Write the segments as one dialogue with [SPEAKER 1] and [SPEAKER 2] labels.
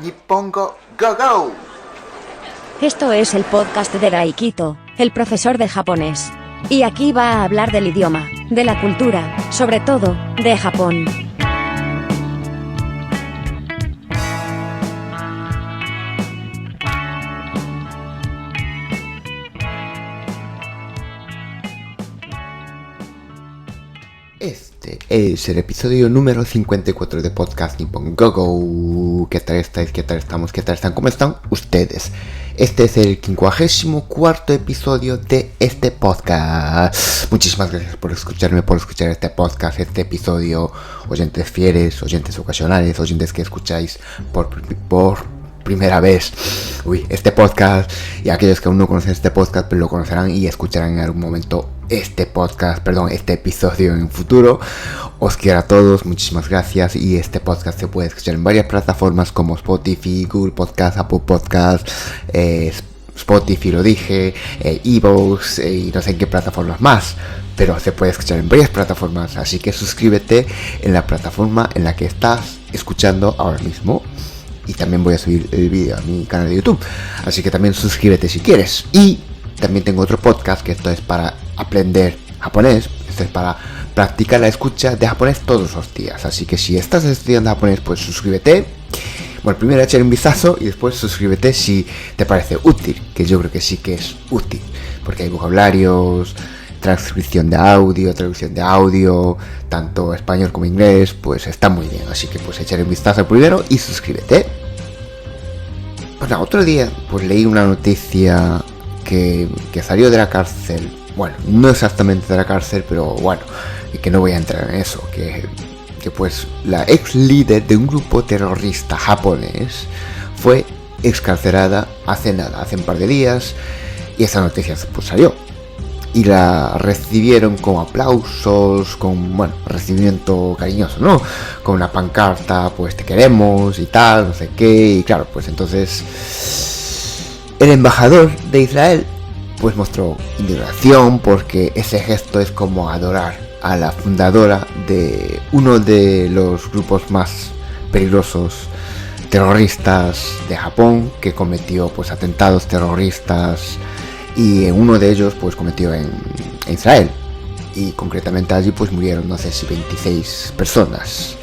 [SPEAKER 1] Nippongo Go Go.
[SPEAKER 2] Esto es el podcast de Daikito, el profesor de japonés. Y aquí va a hablar del idioma, de la cultura, sobre todo, de Japón.
[SPEAKER 1] Este es el episodio número 54 de Podcast Nippon Go Go. ¿Qué tal estáis? ¿Qué tal estamos? ¿Qué tal están? ¿Cómo están ustedes? Este es el 54 episodio de este podcast. Muchísimas gracias por escucharme, por escuchar este podcast, este episodio. Oyentes fieles, oyentes ocasionales, oyentes que escucháis por primera vez este podcast, y aquellos que aún no conocen este podcast pues lo conocerán y escucharán en algún momento este episodio en futuro. Os quiero a todos, muchísimas gracias. Y este podcast se puede escuchar en varias plataformas como Spotify, Google Podcast, Apple Podcast, Spotify lo dije, iVoox y no sé en qué plataformas más, pero se puede escuchar en varias plataformas, así que suscríbete en la plataforma en la que estás escuchando ahora mismo. Y también voy a subir el vídeo a mi canal de YouTube, así que también suscríbete si quieres. Y también tengo otro podcast que esto es para aprender japonés, esto es para practicar la escucha de japonés todos los días. Así que si estás estudiando japonés, pues suscríbete. Bueno, primero echar un vistazo y después suscríbete si te parece útil, que yo creo que sí que es útil, porque hay vocabularios, transcripción de audio, traducción de audio, tanto español como inglés, pues está muy bien. Así que pues echaré un vistazo primero y suscríbete. Bueno, otro día pues leí una noticia que salió de la cárcel. Bueno, no exactamente de la cárcel, pero bueno, y que no voy a entrar en eso, que pues la ex líder de un grupo terrorista japonés fue excarcelada hace un par de días, y esa noticia pues salió. Y la recibieron con aplausos, con, bueno, recibimiento cariñoso, ¿no? Con una pancarta, pues te queremos y tal, no sé qué. Y claro, pues entonces el embajador de Israel pues mostró indignación, porque ese gesto es como adorar a la fundadora de uno de los grupos más peligrosos terroristas de Japón, que cometió pues atentados terroristas, y uno de ellos pues cometió en Israel, y concretamente allí pues murieron no sé si 26 personas.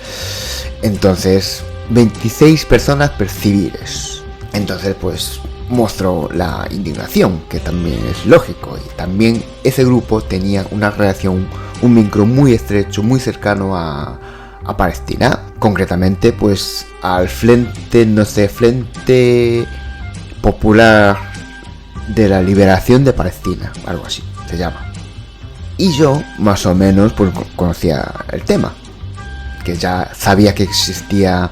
[SPEAKER 1] Entonces 26 personas civiles. Entonces pues mostró la indignación, que también es lógico, y también ese grupo tenía una relación, un vínculo muy estrecho, muy cercano a Palestina, concretamente pues al Frente Popular de la Liberación de Palestina, algo así se llama. Y yo más o menos pues conocía el tema, que ya sabía que existía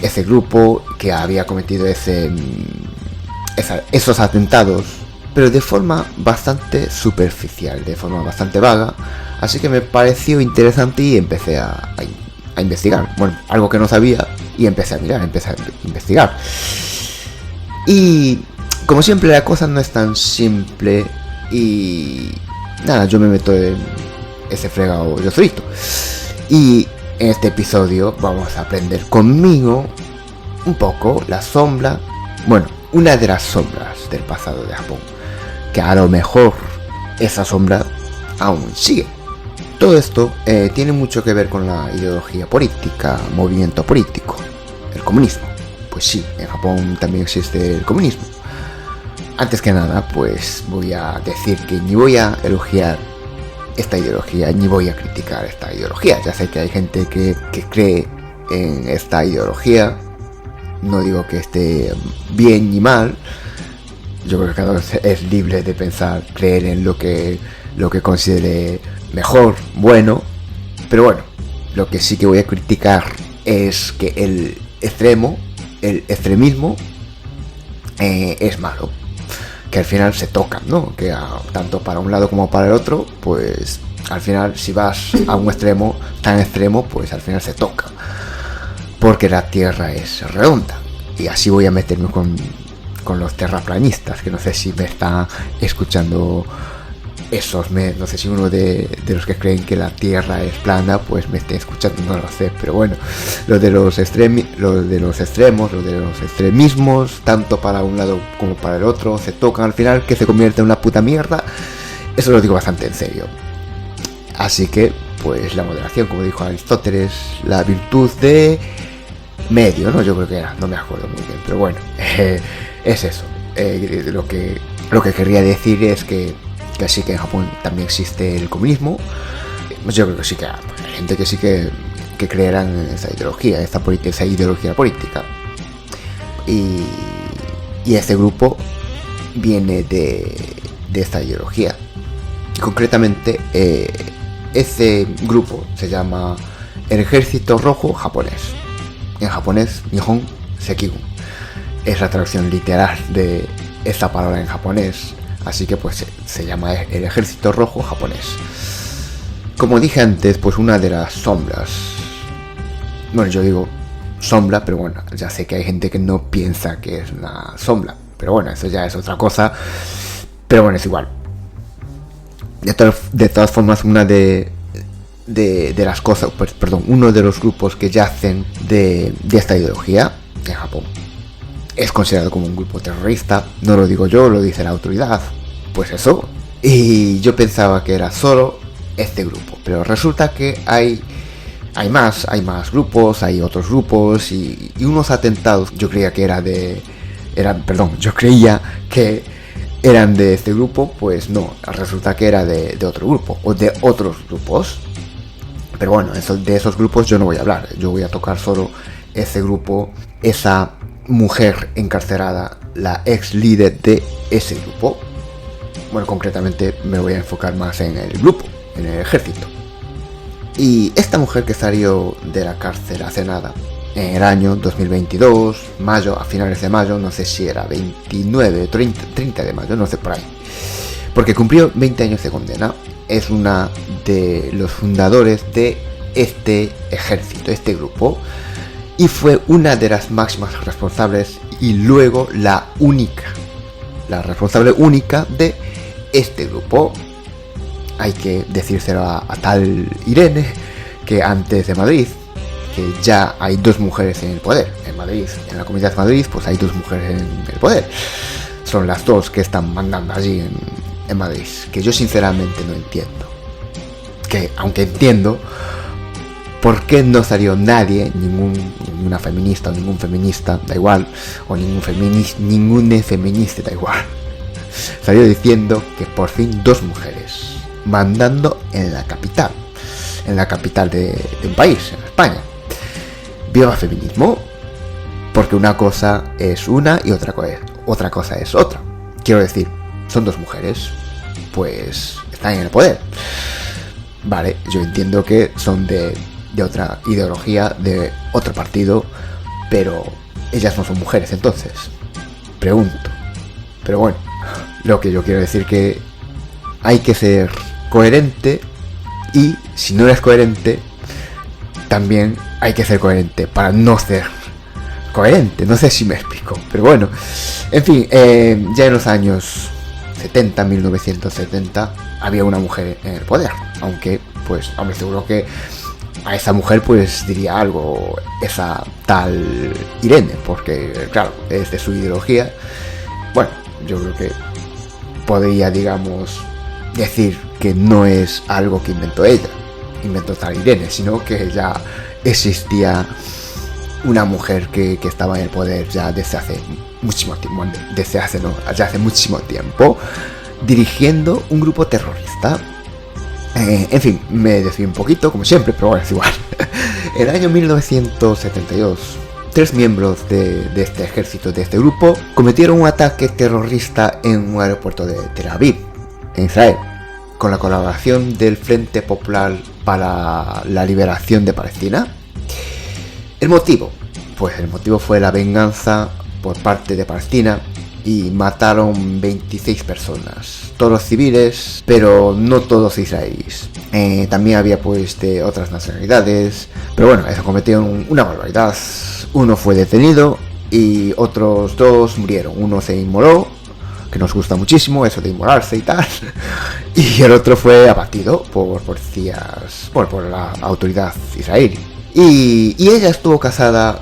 [SPEAKER 1] ese grupo, que había cometido esos atentados, pero de forma bastante superficial, de forma bastante vaga. Así que me pareció interesante y empecé a investigar, bueno, algo que no sabía, y empecé a investigar. Y como siempre la cosa no es tan simple, y nada, yo me meto en ese fregado yo solito. Y en este episodio vamos a aprender conmigo un poco la sombra, bueno, una de las sombras del pasado de Japón, que a lo mejor esa sombra aún sigue. Todo esto tiene mucho que ver con la ideología política, movimiento político, el comunismo. Pues sí, en Japón también existe el comunismo. Antes que nada, pues voy a decir que ni voy a elogiar esta ideología, ni voy a criticar esta ideología. Ya sé que hay gente que cree en esta ideología. No digo que esté bien ni mal. Yo creo que cada uno es libre de pensar, creer en lo que considere mejor, bueno. Pero bueno, lo que sí que voy a criticar es que el extremismo es malo. Que al final se tocan, ¿no? Que tanto para un lado como para el otro, pues al final si vas a un extremo tan extremo, pues al final se toca, porque la Tierra es redonda. Y así voy a meterme con los terraplanistas, que no sé si me está escuchando no sé si uno de los que creen que la Tierra es plana, pues me esté escuchando, no lo sé, pero bueno, lo de los extremismos, tanto para un lado como para el otro, se tocan al final, que se convierte en una puta mierda, eso lo digo bastante en serio. Así que, pues la moderación, como dijo Aristóteles, la virtud de medio, ¿no? Yo creo que era, no me acuerdo muy bien, pero bueno, es eso. Lo que querría decir es que sí que en Japón también existe el comunismo. Yo creo que sí que hay gente que sí que creerán en esa ideología, esa ideología política. Y este grupo viene de esta ideología. Concretamente, ese grupo se llama el Ejército Rojo Japonés. En japonés, Nihon Sekigun. Es la traducción literal de esta palabra en japonés. Así que pues se llama el Ejército Rojo Japonés. Como dije antes, pues una de las sombras. Bueno, yo digo sombra, pero bueno, ya sé que hay gente que no piensa que es una sombra. Pero bueno, eso ya es otra cosa. Pero bueno, es igual. De todas formas, una de las cosas, uno de los grupos que yacen de esta ideología en Japón es considerado como un grupo terrorista. No lo digo yo, lo dice la autoridad. Pues eso. Y yo pensaba que era solo este grupo, pero resulta que hay más grupos, hay otros grupos y unos atentados. Yo creía que eran de este grupo, pues no, resulta que era de otro grupo o de otros grupos. Pero bueno, de esos grupos yo no voy a hablar, yo voy a tocar solo ese grupo, esa mujer encarcelada, la ex líder de ese grupo. Bueno, concretamente me voy a enfocar más en el grupo, en el ejército. Y esta mujer que salió de la cárcel hace nada, en el año 2022, mayo, a finales de mayo, no sé si era 29, 30 de mayo, no sé por ahí, porque cumplió 20 años de condena. Es una de los fundadores de este ejército, este grupo, y fue una de las máximas responsables y luego la responsable única de este grupo. Hay que decírselo a tal Irene, que antes de Madrid, que ya hay 2 mujeres en el poder. En Madrid, en la Comunidad de Madrid, pues hay 2 mujeres en el poder. Son las 2 que están mandando allí en Madrid, que yo sinceramente no entiendo. Que aunque entiendo por qué no salió nadie, ninguna feminista o ningún feminista, da igual, o ninguna feminista, da igual, salió diciendo que por fin 2 mujeres mandando en la capital de un país, en España. Viva el feminismo, porque una cosa es una y otra cosa es otra. Quiero decir, son 2 mujeres, pues están en el poder. Vale, yo entiendo que son de otra ideología, de otro partido, pero ellas no son mujeres, entonces pregunto. Pero bueno, lo que yo quiero decir que hay que ser coherente, y si no eres coherente, también hay que ser coherente para no ser coherente. No sé si me explico, pero bueno, en fin, ya en los años 1970 había una mujer en el poder, aunque pues hombre, seguro que a esa mujer pues diría algo esa tal Irene, porque claro, es de su ideología. Bueno, yo creo que podría, digamos, decir que no es algo que inventó tal Irene, sino que ya existía una mujer que estaba en el poder ya desde hace muchísimo tiempo, ya hace muchísimo tiempo, dirigiendo un grupo terrorista. En fin, me desvío un poquito, como siempre, pero bueno, es igual. En el año 1972, 3 miembros de este ejército, de este grupo, cometieron un ataque terrorista en un aeropuerto de Tel Aviv, en Israel, con la colaboración del Frente Popular para la Liberación de Palestina. El motivo fue la venganza por parte de Palestina, y mataron 26 personas, todos civiles, pero no todos israelíes. También había pues de otras nacionalidades, pero bueno, eso cometieron una barbaridad. Uno fue detenido y otros 2 murieron. Uno se inmoló, que nos gusta muchísimo, eso de inmolarse y tal. Y el otro fue abatido por policías, por la autoridad israelí. Y ella estuvo casada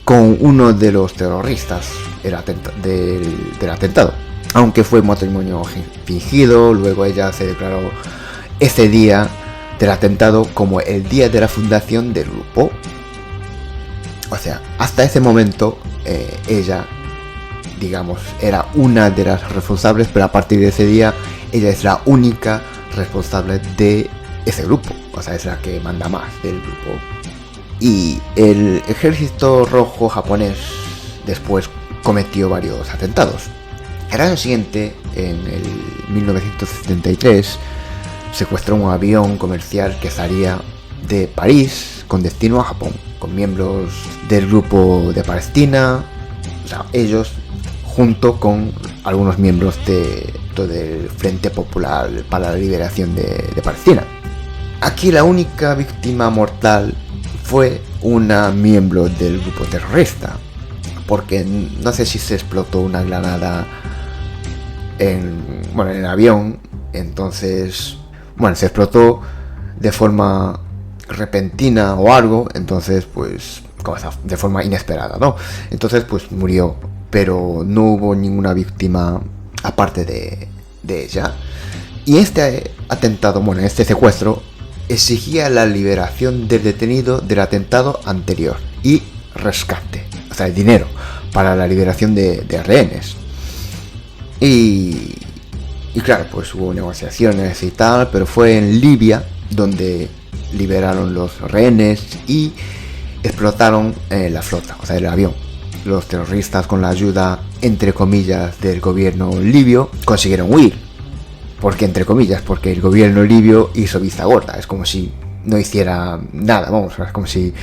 [SPEAKER 1] con uno de los terroristas del atentado. Aunque fue matrimonio fingido, luego ella se declaró ese día del atentado como el día de la fundación del grupo. O sea, hasta ese momento ella, digamos, era una de las responsables, pero a partir de ese día ella es la única responsable de ese grupo. O sea, es la que manda más del grupo. Y el ejército rojo japonés después cometió varios atentados. El año siguiente, en el 1973, secuestró un avión comercial que salía de París con destino a Japón, con miembros del grupo de Palestina, o sea, ellos junto con algunos miembros del Frente Popular para la Liberación de Palestina. Aquí la única víctima mortal fue una miembro del grupo terrorista, porque no sé si se explotó una granada en el avión, entonces se explotó de forma repentina o algo, entonces pues de forma inesperada, ¿no? Entonces pues murió, pero no hubo ninguna víctima aparte de ella. Y este atentado, este secuestro exigía la liberación del detenido del atentado anterior y rescate, o sea, el dinero para la liberación de rehenes. Y claro, pues hubo negociaciones y tal, pero fue en Libia donde liberaron los rehenes y explotaron la flota, o sea, el avión. Los terroristas, con la ayuda, entre comillas, del gobierno libio, consiguieron huir. ¿Por qué entre comillas? Porque el gobierno libio hizo vista gorda. Es como si no hiciera nada, es como si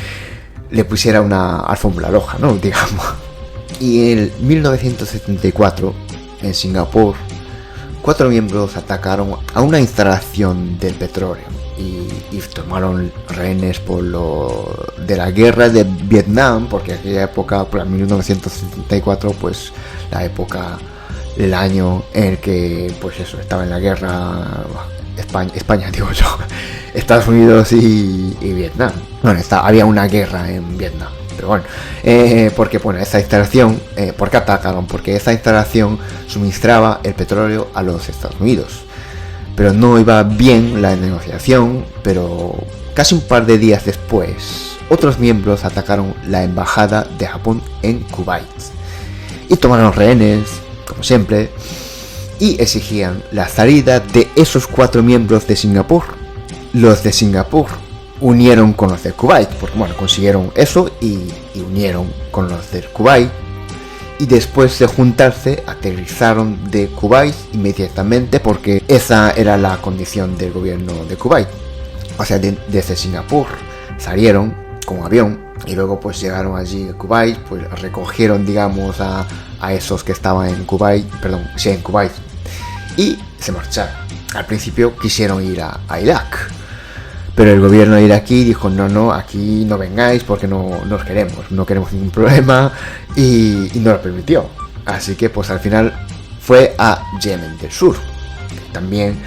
[SPEAKER 1] le pusiera una alfombra roja, ¿no? Digamos. Y en 1974, en Singapur, 4 miembros atacaron a una instalación del petróleo y tomaron rehenes por lo de la guerra de Vietnam, porque aquella época, por 1974, pues la época, el año en el que pues eso, estaba en la guerra España digo yo, Estados Unidos y Vietnam. Había una guerra en Vietnam. Pero bueno, porque esa instalación, ¿por qué atacaron? Porque esa instalación suministraba el petróleo a los Estados Unidos. Pero no iba bien la negociación, pero casi un par de días después, otros miembros atacaron la embajada de Japón en Kuwait. Y tomaron rehenes, como siempre, y exigían la salida de esos 4 miembros de Singapur. Los de Singapur unieron con los de Kuwait, porque consiguieron eso y unieron con los del Kuwait, y después de juntarse aterrizaron de Kuwait inmediatamente, porque esa era la condición del gobierno de Kuwait. O sea, desde Singapur salieron con avión y luego pues llegaron allí a Kuwait, pues recogieron, digamos, a esos que estaban en Kuwait, en Kuwait, y se marcharon. Al principio quisieron ir a Irak, pero el gobierno iraquí dijo no, aquí no vengáis porque no queremos ningún problema, y no lo permitió. Así que pues al final fue a Yemen del Sur. También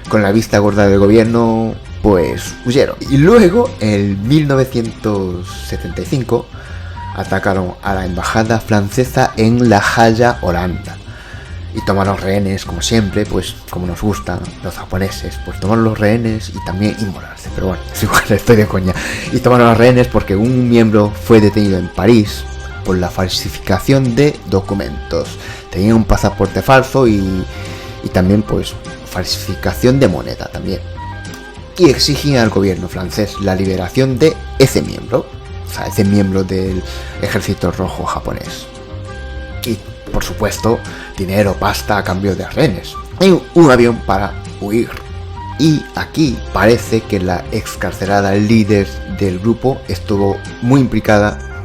[SPEAKER 1] con la vista gorda del gobierno pues huyeron. Y luego en 1975 atacaron a la embajada francesa en La Haya, Holanda. Y tomaron rehenes, como siempre, pues como nos gustan los japoneses, pues tomaron los rehenes y también inmolarse. Pero bueno, es igual, estoy de coña. Y tomaron los rehenes porque un miembro fue detenido en París por la falsificación de documentos. Tenía un pasaporte falso y también pues falsificación de moneda también. Y exigían al gobierno francés la liberación de ese miembro, o sea, ese miembro del ejército rojo japonés. Y por supuesto, dinero, pasta a cambio de rehenes. Y un avión para huir. Y aquí parece que la excarcelada líder del grupo estuvo muy implicada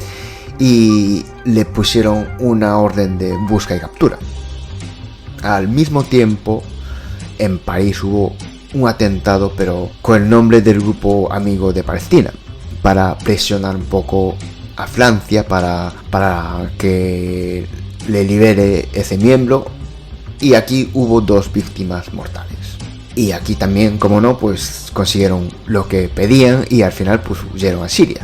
[SPEAKER 1] y le pusieron una orden de busca y captura. Al mismo tiempo, en París hubo un atentado, pero con el nombre del grupo amigo de Palestina, para presionar un poco a Francia para que le libere ese miembro y aquí hubo 2 víctimas mortales. Y aquí también, como no, pues consiguieron lo que pedían y al final pues huyeron a Siria.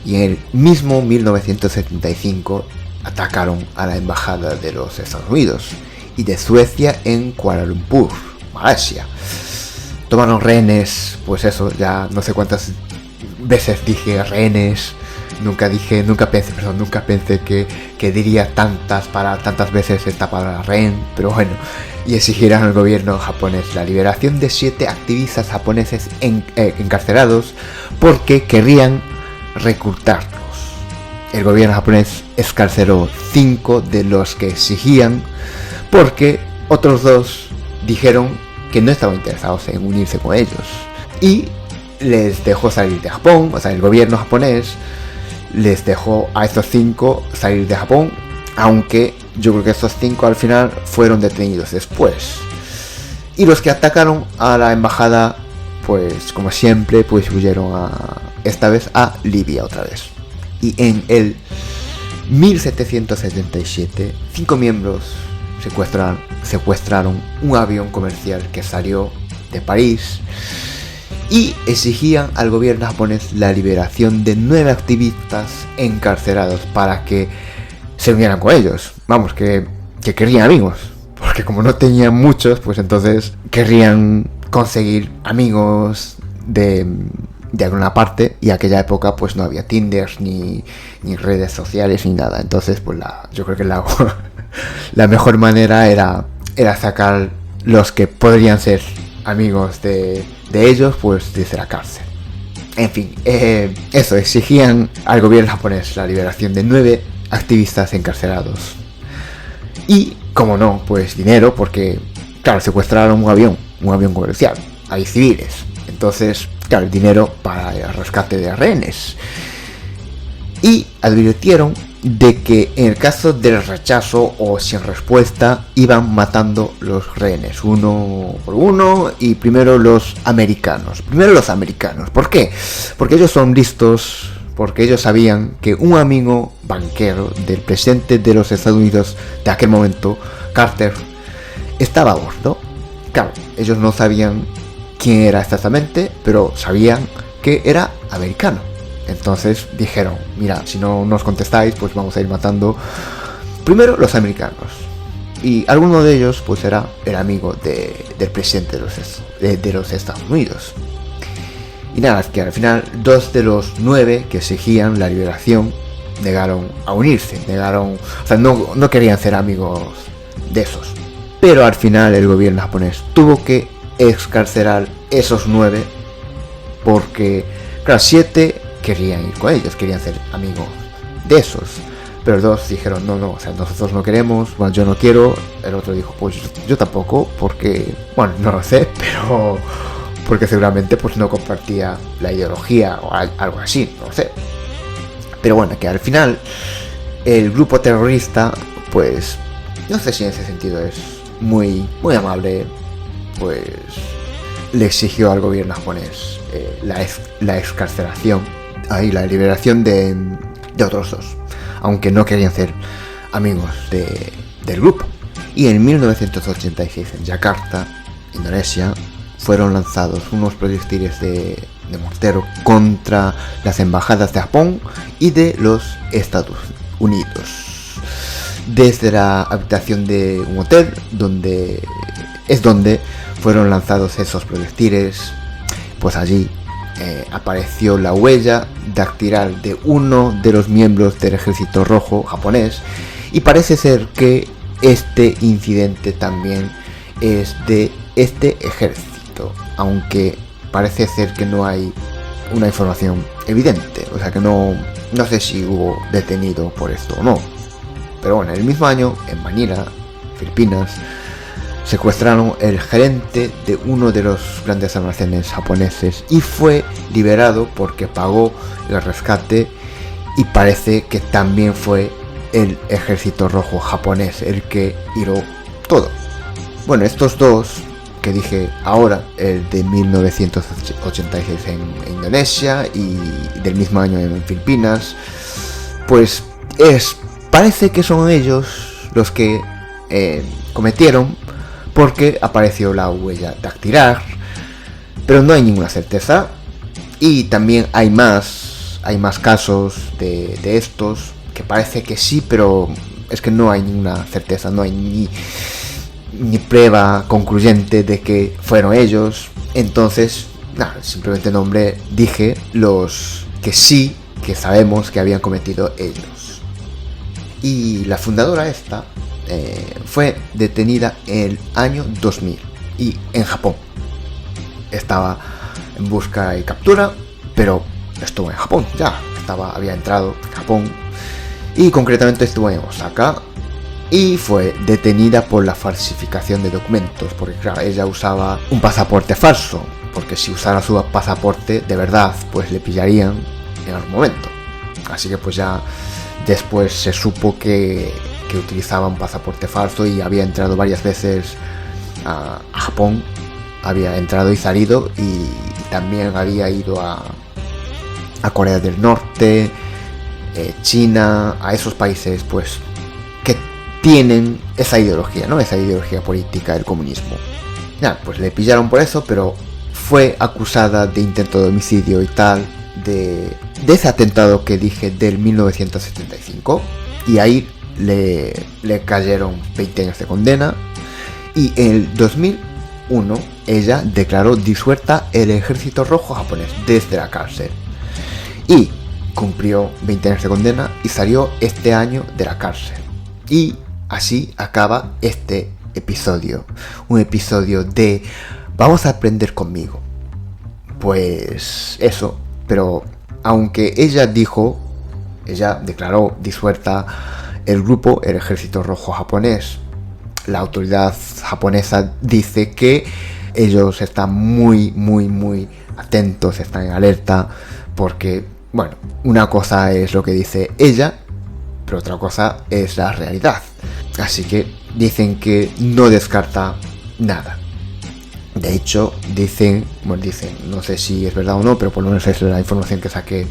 [SPEAKER 1] Y en el mismo 1975 atacaron a la embajada de los Estados Unidos y de Suecia en Kuala Lumpur, Malasia. Tomaron rehenes, pues eso, ya no sé cuántas veces dije rehenes, nunca pensé que diría tantas veces esta palabra rehén, pero bueno, y exigirán al gobierno japonés la liberación de 7 activistas japoneses encarcelados porque querrían reclutarlos. El gobierno japonés excarceló 5 de los que exigían porque otros 2 dijeron que no estaban interesados en unirse con ellos y les dejó salir de Japón. O sea, el gobierno japonés les dejó a estos 5 salir de Japón, aunque yo creo que estos 5 al final fueron detenidos después. Y los que atacaron a la embajada, pues como siempre, pues huyeron esta vez a Libia otra vez. Y en el 1777, 5 miembros secuestraron un avión comercial que salió de París y exigían al gobierno japonés la liberación de 9 activistas encarcelados para que se unieran con ellos. Vamos, que querían amigos, porque como no tenían muchos, pues entonces querrían conseguir amigos de alguna parte, y aquella época pues no había Tinder ni redes sociales ni nada. Entonces pues yo creo que la mejor manera era sacar los que podrían ser amigos de ellos, pues desde la cárcel. En fin, eso, exigían al gobierno japonés la liberación de 9 activistas encarcelados. Y, como no, pues dinero, porque, claro, secuestraron un avión comercial, hay civiles. Entonces, claro, el dinero para el rescate de rehenes. Y advirtieron de que en el caso del rechazo o sin respuesta iban matando los rehenes uno por uno, y primero los americanos. ¿Por qué? Porque ellos son listos, porque ellos sabían que un amigo banquero del presidente de los Estados Unidos de aquel momento, Carter, estaba a bordo. Claro, ellos no sabían quién era exactamente, pero sabían que era americano. Entonces dijeron, mira, si no nos contestáis, pues vamos a ir matando primero los americanos. Y alguno de ellos pues era amigo del presidente de los Estados Unidos. Y nada, es que al final 2 de los 9 que exigían la liberación negaron a unirse, o sea, no querían ser amigos de esos. Pero al final el gobierno japonés tuvo que excarcelar esos 9 porque, claro, 7 querían ir con ellos, querían ser amigos de esos, pero 2 dijeron no, o sea, nosotros no queremos, bueno, yo no quiero. El otro dijo, pues yo tampoco, porque, bueno, no lo sé, pero porque seguramente pues no compartía la ideología o algo así, no lo sé. Pero bueno, que al final el grupo terrorista, pues no sé si en ese sentido es muy amable, pues le exigió al gobierno japonés la excarcelación y la liberación de otros 2, aunque no querían ser amigos del grupo. Y en 1986 en Yakarta, Indonesia, fueron lanzados unos proyectiles de mortero contra las embajadas de Japón y de los Estados Unidos desde la habitación de un hotel donde fueron lanzados esos proyectiles. Pues allí apareció la huella dactilar de uno de los miembros del Ejército Rojo japonés, y parece ser que este incidente también es de este ejército, aunque parece ser que no hay una información evidente, o sea que no sé si hubo detenido por esto o no. Pero bueno, el mismo año en Manila, Filipinas, secuestraron el gerente de uno de los grandes almacenes japoneses y fue liberado porque pagó el rescate, y parece que también fue el Ejército Rojo japonés el que hiró todo. Bueno, estos 2 que dije ahora, el de 1986 en Indonesia y del mismo año en Filipinas, pues parece que son ellos los que cometieron porque apareció la huella dactilar, pero no hay ninguna certeza. Y también hay más casos de estos que parece que sí, pero es que no hay ninguna certeza, no hay ni prueba concluyente de que fueron ellos. Entonces, nada, simplemente dije los que sí, que sabemos que habían cometido ellos. Y la fundadora esta fue detenida en el año 2000 y en Japón. Estaba en busca y captura, pero estuvo en Japón, había entrado en Japón y concretamente estuvo en Osaka y fue detenida por la falsificación de documentos, porque claro, ella usaba un pasaporte falso, porque si usara su pasaporte de verdad, pues le pillarían en algún momento. Así que pues ya después se supo que utilizaba un pasaporte falso y había entrado varias veces a Japón, había entrado y salido, y también había ido a Corea del Norte, China, a esos países pues que tienen esa ideología, ¿no? Esa ideología política del comunismo. Pues le pillaron por eso, pero fue acusada de intento de homicidio y tal, de ese atentado que dije del 1975, y ahí le cayeron 20 años de condena, y en el 2001 ella declaró disuelta el Ejército Rojo japonés desde la cárcel y cumplió 20 años de condena y salió este año de la cárcel. Y así acaba este episodio, un episodio de vamos a aprender conmigo. Pues eso, pero aunque ella declaró disuelta el grupo, el Ejército Rojo japonés, la autoridad japonesa dice que ellos están muy atentos, están en alerta, porque, bueno, una cosa es lo que dice ella, pero otra cosa es la realidad. Así que dicen que no descarta nada. De hecho, dicen, no sé si es verdad o no, pero por lo menos es la información que saqué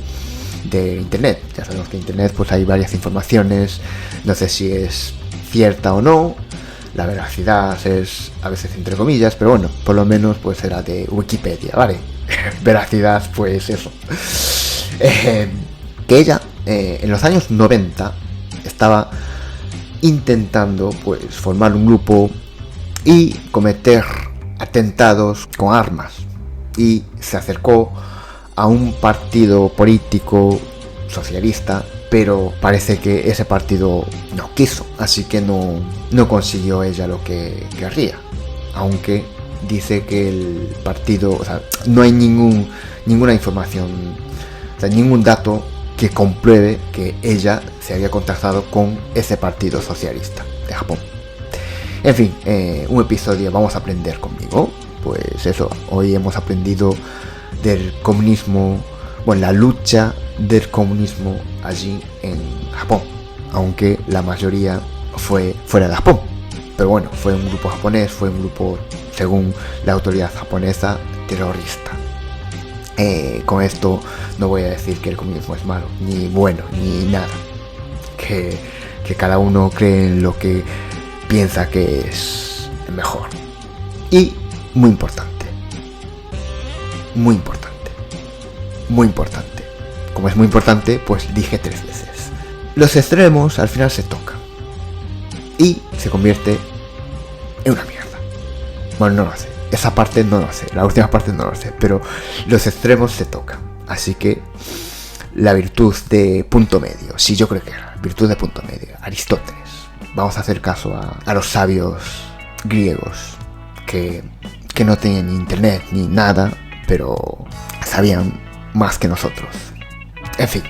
[SPEAKER 1] de internet. Ya sabemos que en internet pues hay varias informaciones, no sé si es cierta o no, la veracidad es a veces entre comillas, pero bueno, por lo menos pues era de Wikipedia, ¿vale? Veracidad, pues eso. Que ella en los años 90 estaba intentando pues formar un grupo y cometer atentados con armas, y se acercó a un partido político socialista, pero parece que ese partido no quiso, así que no consiguió ella lo que querría, aunque dice que el partido, o sea, no hay ninguna información, o sea, ningún dato que compruebe que ella se había contactado con ese partido socialista de Japón. En fin, un episodio vamos a aprender conmigo. Pues eso, hoy hemos aprendido del comunismo, bueno, la lucha del comunismo allí en Japón, aunque la mayoría fue fuera de Japón. Pero bueno, fue un grupo japonés, fue un grupo, según la autoridad japonesa, terrorista. Con esto no voy a decir que el comunismo es malo, ni bueno, ni nada. Que cada uno cree en lo que piensa que es mejor. Y muy importante, como es muy importante, pues dije 3 veces, los extremos al final se tocan y se convierte en una mierda. Bueno, no lo sé, esa parte no lo sé, la última parte no lo sé, pero los extremos se tocan. Así que la virtud de punto medio, sí, yo creo que era virtud de punto medio, Aristóteles. Vamos a hacer caso a los sabios griegos que no tenían ni internet ni nada, pero sabían más que nosotros. En fin,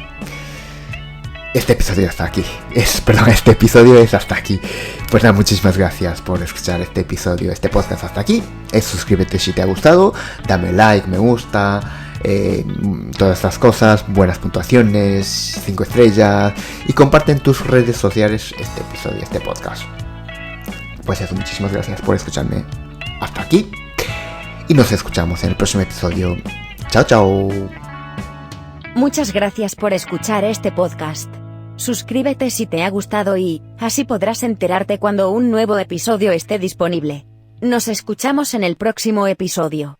[SPEAKER 1] este episodio está aquí. Este episodio es hasta aquí. Pues nada, muchísimas gracias por escuchar este episodio, este podcast hasta aquí. Suscríbete si te ha gustado, dame like, me gusta, todas estas cosas, buenas puntuaciones, 5 estrellas, y comparte en tus redes sociales este episodio, este podcast. Pues eso, muchísimas gracias por escucharme hasta aquí, y nos escuchamos en el próximo episodio. Chao, chao.
[SPEAKER 2] Muchas gracias por escuchar este podcast. Suscríbete si te ha gustado y, así podrás enterarte cuando un nuevo episodio esté disponible. Nos escuchamos en el próximo episodio.